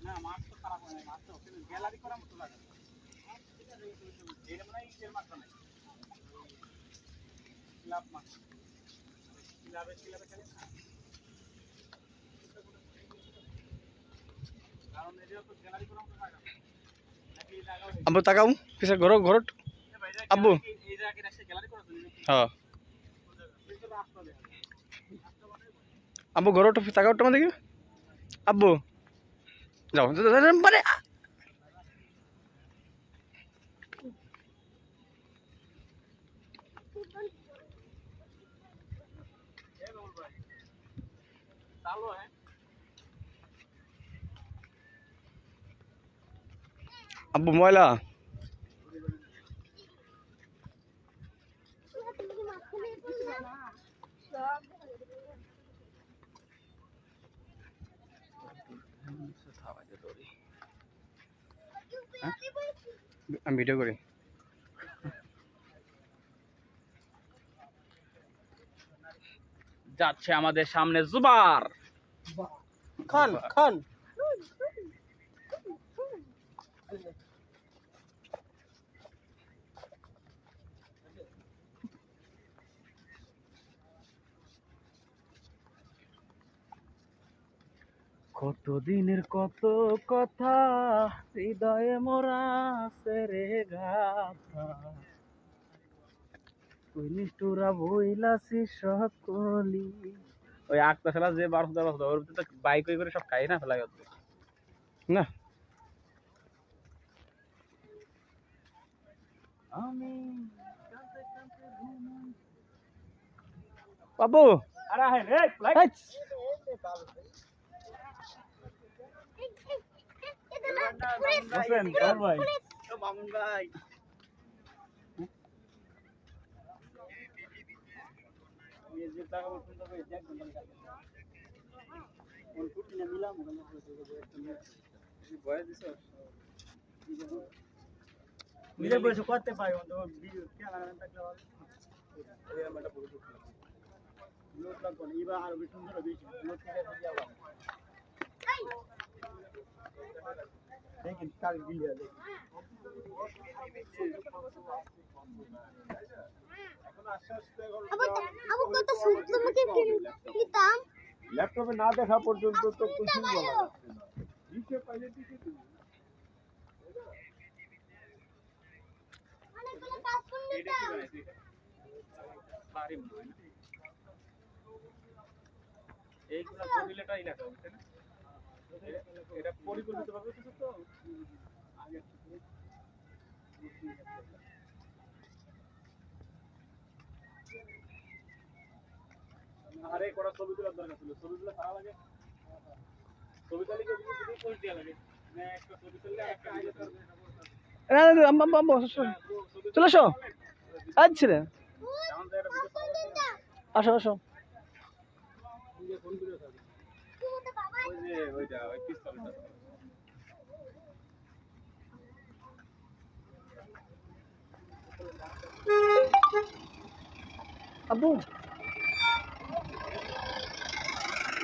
না মাছ তো খারাপ হয় না, মাছ তো গ্যালারি করার মতো লাগে এটা মানে ইটের মাছ নাই ক্লাব মাছ ক্লাবে খেলে না কারণ এটা তো গ্যালারি করার মতো জায়গা নাকি জায়গা আব্বু তাকাও কিসে ঘর ঘর আব্বু এই জায়গায় রাখছে গ্যালারি করার জন্য হ্যাঁ আব্বু ঘর তাকাও তোমার দেখি আব্বু যাও মানে चालू है আব্বু ময়লা আমি ভিডিও করি যাচ্ছে আমাদের সামনে জুবার খান খান কত দিনের কত কথা হৃদয়ে মোরা সেরে গাথা তুই নিষ্ঠুরা বইলাছি সকলি ওই আটটা খেলা যে 12 ওর ভিতরে বাইক করে সব খাই না ফেলা গেছে না আমি বাবু আরে হ্যাঁ রে বসেন চল ভাই মামুন ভাই ये जो टाका বলছেন তো এক ঘন্টা কোন ফুটি না মিলাম বয়স দিছো মিলে বসে করতে পারি তো ভিডিও ক্যামেরাম্যান থাকলে হবে এই আমরা পুরো করতে লোড লাগবে না এবার আর বেশি সুন্দর বেশি লোড করে দিয়ে যাবো দেখেন কাল ভিডিও দেখেন এখন আস্তে আস্তে আবু কত সুন্দর মুখে নিতাম ল্যাপটপে না দেখা পর্যন্ত তো কিছুই বলা যাচ্ছে না দিকে পাইলে দিকে অনেকগুলো কাজ করে নিতাম বাড়ি মনে হয় না এইগুলা পরিলেটা এলাকা বুঝছেন না এটা পরিকল্পিতভাবে কিছু তো আগে থেকে আরে কোড়া ছবি তোলার দরকার ছিল ছবিগুলো খারাপ লাগে ছবি তুলে কি দিদি পোস্ট দেয়া লাগে না একটা ছবি তুললে একটা আইডিয়া করবে চলে আসো আচ্ছা রে যেমন এটা ভিডিও আসো আসো নিজে ফোন করে থাকে ওই যে ওইটা ওই পিস্তলটা আব্বু